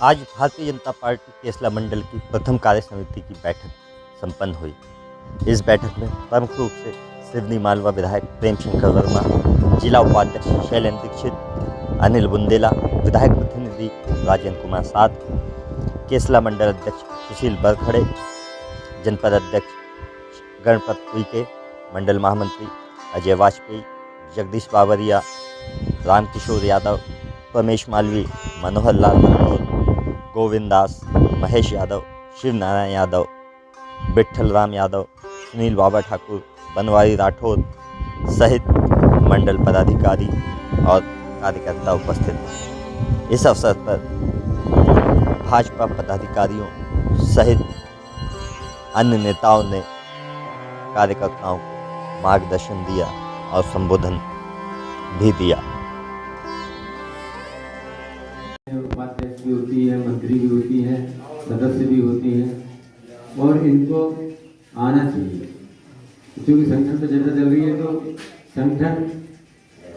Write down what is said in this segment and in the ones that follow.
आज भारतीय जनता पार्टी केसला मंडल की प्रथम कार्य समिति की बैठक संपन्न हुई। इस बैठक में प्रमुख रूप से सिवनी मालवा विधायक प्रेम शंकर वर्मा, जिला उपाध्यक्ष शैलेंद्र दीक्षित, अनिल बुंदेला, विधायक प्रतिनिधि राजेंद्र कुमार साथ, केसला मंडल अध्यक्ष सुशील बरखड़े, जनपद अध्यक्ष गणपत उइके, मंडल महामंत्री अजय वाजपेयी, जगदीश बावरिया, रामकिशोर यादव, रमेश मालवी, मनोहर लाल राठौर, गोविंद दास, महेश यादव, शिव नारायण यादव, विठल राम यादव, सुनील बाबा ठाकुर, बनवारी राठौर सहित मंडल पदाधिकारी और कार्यकर्ता उपस्थित थे। इस अवसर पर भाजपा पदाधिकारियों सहित अन्य नेताओं ने कार्यकर्ताओं को मार्गदर्शन दिया और संबोधन भी दिया। उपाध्यक्ष भी होती है, मंत्री भी होती है, सदस्य भी होती है और इनको आना चाहिए। क्योंकि संगठन पर चर्चा चल रही है तो संगठन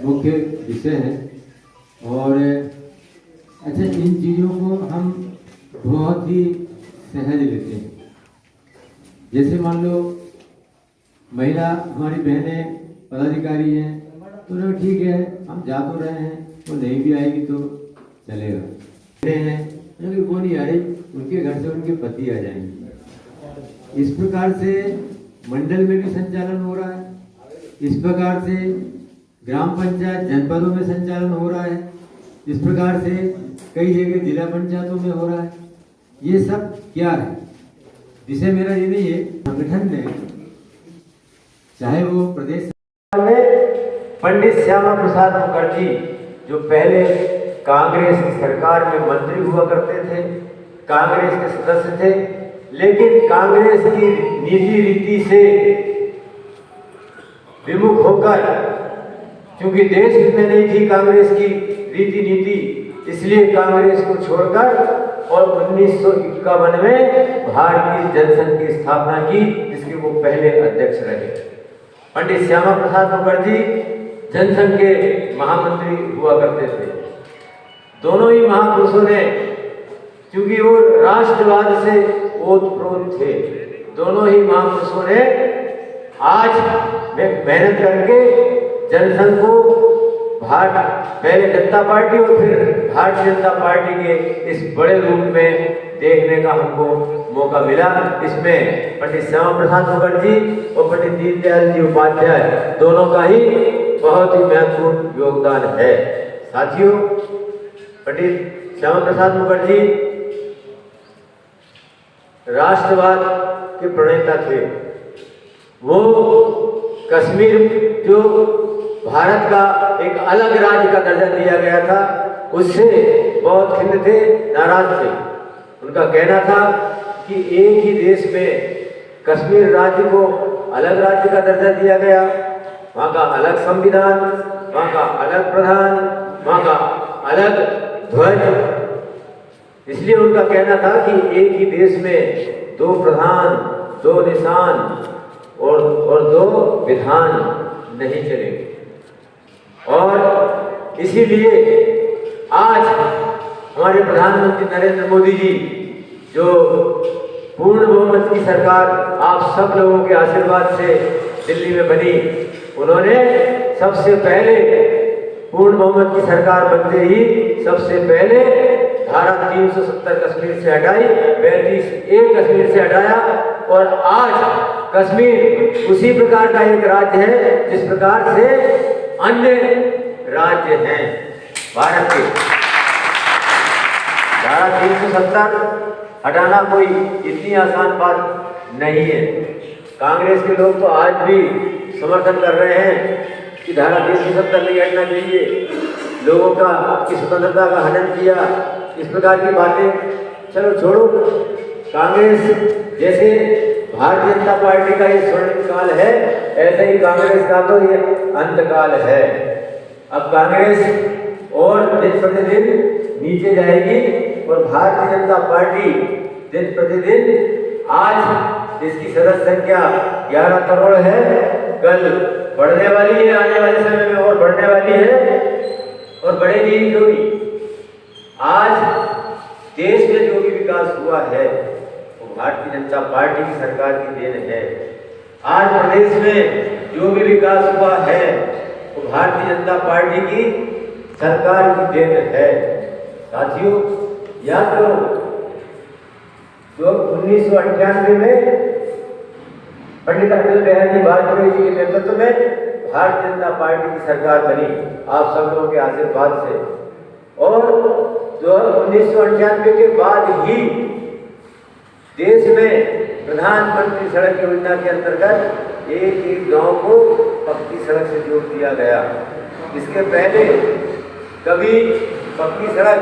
मुख्य विषय है और अच्छा इन चीज़ों को हम बहुत ही सहज लेते हैं। जैसे मान लो महिला हमारी बहनें पदाधिकारी हैं तो ठीक है, हम जा तो रहे हैं, वो नहीं भी आएगी तो चलेगा हैं, वो नहीं आ रही, उनके घर से उनके पति आ जाएंगे। इस प्रकार से मंडल में भी संचालन हो रहा है, इस प्रकार से ग्राम पंचायत जनपदों में संचालन हो रहा है, इस प्रकार से कई जगह जिला पंचायतों में हो रहा है। ये सब क्या है? विषय मेरा ये नहीं है। संगठन में चाहे वो प्रदेश में पंडित श्यामा प्रसाद मुखर्जी जो पहले कांग्रेस की सरकार में मंत्री हुआ करते थे, कांग्रेस के सदस्य थे, लेकिन कांग्रेस की नीति रीति से विमुख होकर, क्योंकि देश हित में नहीं थी कांग्रेस की रीति नीति, इसलिए कांग्रेस को छोड़कर और 1951 में भारतीय जनसंघ की स्थापना की, जिसके वो पहले अध्यक्ष रहे। पंडित श्यामा प्रसाद मुखर्जी जनसंघ के महामंत्री हुआ करते थे। दोनों ही महापुरुषों ने, क्योंकि वो राष्ट्रवाद से ओतप्रोत थे, दोनों ही महापुरुषों ने आज मेहनत करके जनसंघ को पहले जनता पार्टी और फिर भारतीय जनता पार्टी के इस बड़े रूप में देखने का हमको मौका मिला। इसमें पंडित श्यामा प्रसाद मुखर्जी और पंडित दीनदयाल जी उपाध्याय दोनों का ही बहुत ही महत्वपूर्ण योगदान है। साथियों, पंडित श्यामा प्रसाद मुखर्जी राष्ट्रवाद के प्रणेता थे। वो कश्मीर जो भारत का एक अलग राज्य का दर्जा दिया गया था, उससे बहुत खिन्न थे, नाराज थे। उनका कहना था कि एक ही देश में कश्मीर राज्य को अलग राज्य का दर्जा दिया गया, वहाँ का अलग संविधान, वहाँ का अलग प्रधान, वहाँ का अलग ध्वज। इसलिए उनका कहना था कि एक ही देश में दो प्रधान, दो निशान और दो विधान नहीं चलेंगे। और इसीलिए आज हमारे प्रधानमंत्री नरेंद्र मोदी जी, जो पूर्ण बहुमत की सरकार आप सब लोगों के आशीर्वाद से दिल्ली में बनी, उन्होंने सबसे पहले पूर्ण बहुमत की सरकार बनते ही सबसे पहले धारा 370 कश्मीर से हटाई, 35A कश्मीर से हटाया और आज कश्मीर उसी प्रकार का एक राज्य है जिस प्रकार से अन्य राज्य हैं भारत के। धारा 370 हटाना कोई इतनी आसान बात नहीं है। कांग्रेस के लोग तो आज भी समर्थन कर रहे हैं कि धारा 370 नहीं हटना चाहिए, लोगों की स्वतंत्रता का हनन किया, इस प्रकार की बातें। चलो छोड़ो, कांग्रेस जैसे भारतीय जनता पार्टी का ये स्वर्णिम काल है, ऐसे ही कांग्रेस का तो ये अंतकाल है। अब कांग्रेस और दिन प्रतिदिन नीचे जाएगी और भारतीय जनता पार्टी दिन प्रतिदिन, आज इसकी सदस्य संख्या 11 करोड़ है, कल बढ़ने वाली है, आने वाले समय में और बढ़ने वाली है और बढ़ेगी क्यों नहीं। आज देश विकास हुआ है वो भारतीय जनता पार्टी की सरकार की देन है। आज प्रदेश में जो भी विकास हुआ है वो भारतीय जनता पार्टी की सरकार की देन है। साथियों, याद करो जो 1998 में पंडित अटल बिहारी वाजपेयी जी के नेतृत्व में भारतीय जनता पार्टी की सरकार बनी आप सब लोगों के आशीर्वाद से, और जो 1998 के बाद ही देश में प्रधानमंत्री सड़क योजना के अंतर्गत एक एक गांव को पक्की सड़क से जोड़ दिया गया। इसके पहले कभी पक्की सड़क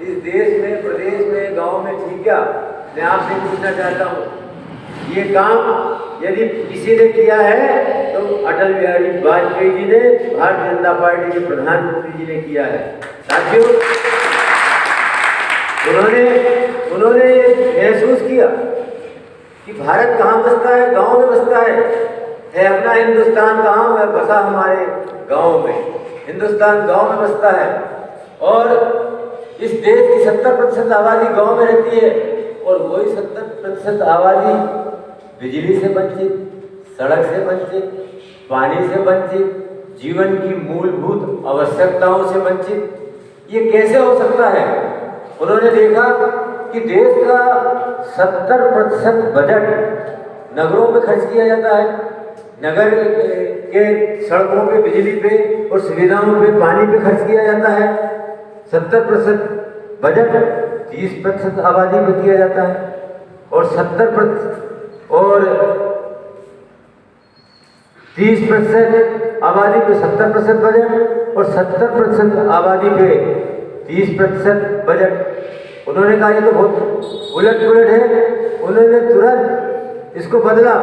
इस देश में, प्रदेश में, गांव में थी क्या? मैं आपसे पूछना चाहता हूँ, ये काम यदि किसी ने किया है तो अटल बिहारी वाजपेयी जी ने, भारतीय जनता पार्टी के प्रधानमंत्री जी ने किया है। साथियों, उन्होंने ये महसूस किया कि भारत कहाँ बसता है? गांव में बसता है अपना हिंदुस्तान कहाँ है? बसा हमारे गांव में। हिंदुस्तान गांव में बसता है और इस देश की 70% आबादी गांव में रहती है और वही 70% आबादी बिजली से वंचित, सड़क से वंचित, पानी से वंचित, जीवन की मूलभूत आवश्यकताओं से वंचित। ये कैसे हो सकता है? उन्होंने देखा कि देश का 70% बजट नगरों में खर्च किया जाता है। नगर के सड़कों पे, बिजली पे और सुविधाओं पे, पानी पे खर्च किया जाता है। 70% बजट 30% आबादी पे किया जाता है और 70% और 30% आबादी पे 70% बजट और 70% आबादी पे 30% बजट। उन्होंने कहा ये तो बहुत उलट पुलट है। उन्होंने तुरंत इसको बदला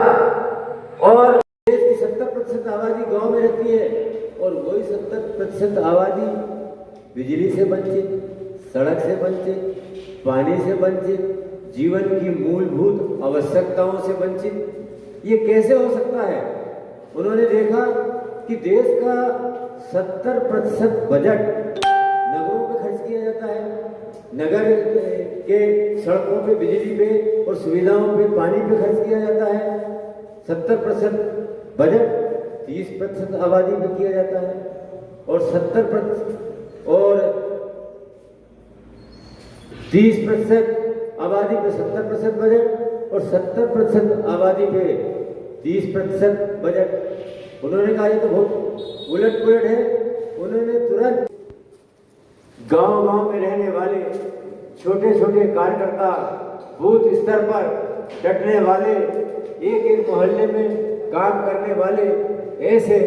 और देश की 70% आबादी गांव में रहती है और वही 70% आबादी बिजली से वंचित, सड़क से वंचित, पानी से वंचित, जीवन की मूलभूत आवश्यकताओं से वंचित। ये कैसे हो सकता है? उन्होंने देखा कि देश का 70% बजट नगरों पे खर्च किया जाता है। नगर के सड़कों पे, बिजली पे और सुविधाओं पे, पानी पे खर्च किया जाता है। 70% बजट 30% आबादी पे किया जाता है और 70% और 30% आबादी पे 70% बजट और 70% आबादी पे 30% बजट। उन्होंने कहा ये तो बहुत उलट पुलट है। उन्होंने तुरंत गांव-गांव में रहने वाले छोटे छोटे कार्यकर्ता, बूथ स्तर पर डटने वाले, एक एक मोहल्ले में काम करने वाले, ऐसे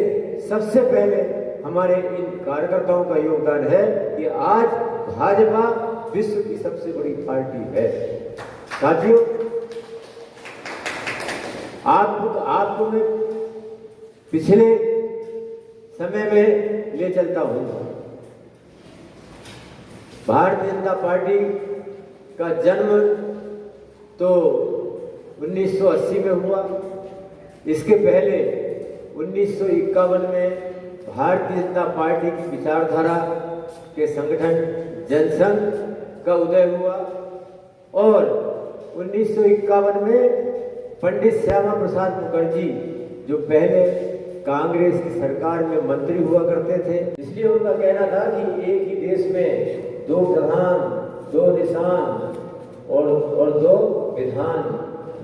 सबसे पहले हमारे इन कार्यकर्ताओं का योगदान है कि आज भाजपा विश्व की सबसे बड़ी पार्टी है। साथियों, आपको मैं पिछले समय में ले चलता हूं। भारतीय जनता पार्टी का जन्म तो 1980 में हुआ। इसके पहले 1951 में भारतीय जनता पार्टी की विचारधारा के संगठन जनसंघ का उदय हुआ और 1951 में पंडित श्यामा प्रसाद मुखर्जी, जो पहले कांग्रेस की सरकार में मंत्री हुआ करते थे, इसलिए उनका कहना था कि एक ही देश में 2 प्रधान, 2 निशान और 2 विधान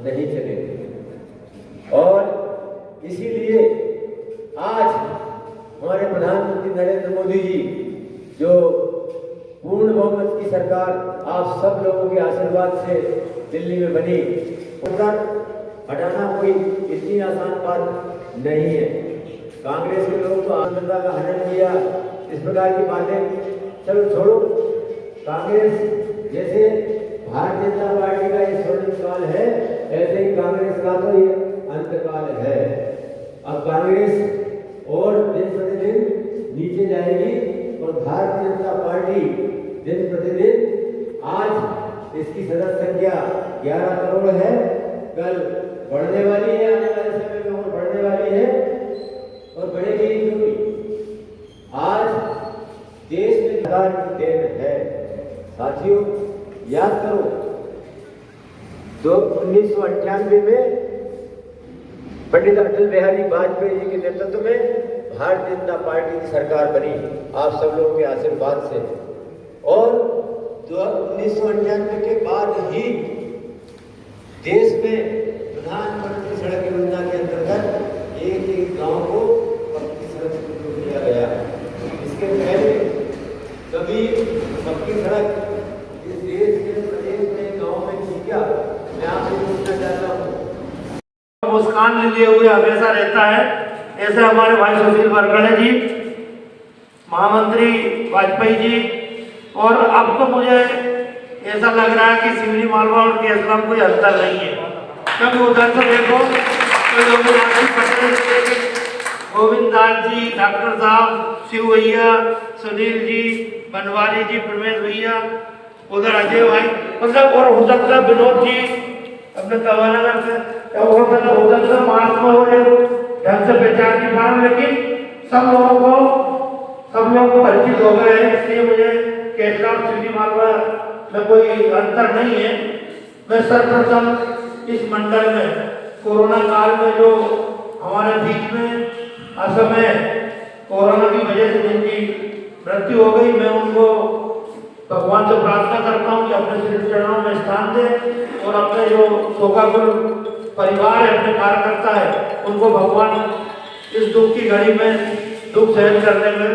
नहीं चलेंगे। और इसीलिए आज हमारे प्रधानमंत्री नरेंद्र मोदी जी, जो पूर्ण बहुमत की सरकार आप सब लोगों के आशीर्वाद से दिल्ली में बनी, उनका हटाना कोई इतनी आसान बात नहीं है। कांग्रेस के लोग तो आंदोलन का हनन किया, इस प्रकार की बातें चलो छोड़ो। कांग्रेस जैसे भारतीय जनता पार्टी का ये स्वर्णिम काल है, ऐसे ही कांग्रेस का तो ये अंतकाल है। अब कांग्रेस और दिन प्रतिदिन नीचे जाएगी और भारतीय जनता पार्टी दिन प्रतिदिन, आज इसकी सदस्य संख्या 11 करोड़ है, कल बढ़ने वाली है, आने वाले समय में और बढ़ने वाली है और बढ़ेगी क्योंकि आज देश में सरकार की देन है। साथियों, याद करो 1998 में पंडित अटल बिहारी वाजपेयी जी के नेतृत्व में भारतीय जनता पार्टी की सरकार बनी आप सब लोगों के आशीर्वाद से। और 1998 के बाद ही देश में प्रधानमंत्री सड़क योजना के अंतर्गत एक गांव को पक्की सड़क शुरू किया गया। इसके पहले कभी पक्की सड़क इस देश के प्रदेश में गांव में थी क्या? मैं आपसे पूछना चाहता हूँ। मुस्कान लिए हुए हमेशा रहता है, ऐसे हमारे भाई सुशील वरकड़े जी, महामंत्री वाजपेयी जी। और अब तो मुझे ऐसा लग रहा है कि सिवनी मालवा और केसला में कोई अंतर नहीं है, क्योंकि उधर से देखो तो योगी आदित्य पटेल, गोविंद दास जी, डॉक्टर साहब, शिव भैया, सुनील जी, बनवारी जी, प्रमेश भैया, उधर अजय भाई, मतलब और हो सकता है विनोद जी अपने कवानगर से, मतलब उधर से मार्च में हो ढंग से पहचान नहीं पा रहा, लेकिन सब लोगों को परिचित हो गए हैं। इसलिए मुझे केसला और सिवनी मालवा में कोई अंतर नहीं है। मैं सर्वप्रथम इस मंडल में कोरोना काल में जो हमारे बीच में असमय कोरोना की वजह से जिनकी मृत्यु हो गई, मैं उनको भगवान से प्रार्थना करता हूँ कि अपने श्री चरणों में स्थान दे और अपने जो शोकाकुल परिवार है, अपने कार्यकर्ता है, उनको भगवान इस दुख की घड़ी में दुख सहन करने में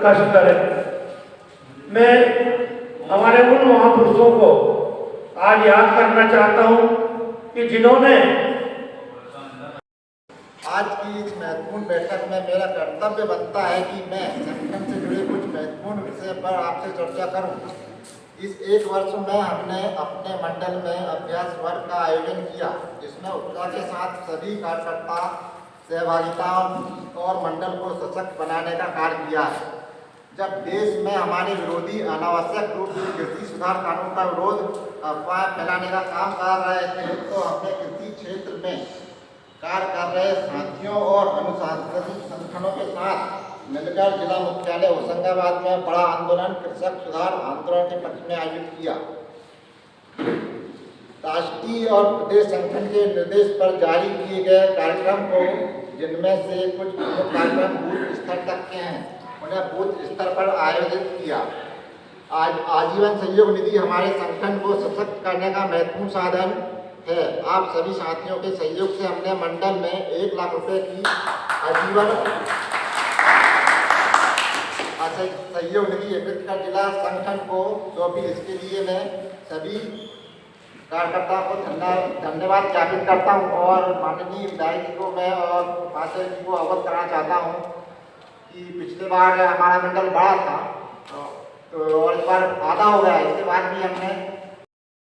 कष्ट करे। मैं हमारे उन महापुरुषों को आज याद करना चाहता हूँ कि जिन्होंने आज की इस महत्वपूर्ण बैठक में मेरा कर्तव्य बनता है कि मैं संगठन से जुड़े कुछ महत्वपूर्ण विषय पर आपसे चर्चा करूं। इस एक वर्ष में हमने अपने मंडल में अभ्यास वर्ग का आयोजन किया, जिसमें उत्साह के साथ सभी कार्यकर्ता सहभागिता और मंडल को सशक्त बनाने का कार्य किया है। जब देश में हमारे विरोधी अनावश्यक रूप से कृषि सुधार कानून का विरोध अफवाह फैलाने का काम कर रहे थे, तो हमने कृषि क्षेत्र में कार्य कर रहे साथियों और अनुशासनिक संगठनों के साथ मिलकर जिला मुख्यालय होशंगाबाद में बड़ा आंदोलन कृषक सुधार आंदोलन के पक्ष में आयोजित किया। राष्ट्रीय और प्रदेश संगठन के निर्देश पर जारी किए गए कार्यक्रम को, जिनमें से कुछ प्रमुख कार्यक्रम बूथ स्तर तक के हैं, उन्हें बूथ स्तर पर आयोजित किया। आज आजीवन सहयोग निधि हमारे संगठन को सशक्त करने का महत्वपूर्ण साधन है। आप सभी साथियों के सहयोग से हमने मंडल में 1 लाख रुपए की आजीवन सहयोग निधि एकत्रित कर जिला संगठन को सौंपी। इसके लिए मैं सभी कार्यकर्ताओं को धन्यवाद ज्ञापित करता हूं और माननीय विधायक जी को मैं और महाशय जी को अवगत कराना चाहता हूं कि पिछले बार हमारा मंडल बड़ा था तो और इस बार आधा हो गया। इसके बाद भी हमने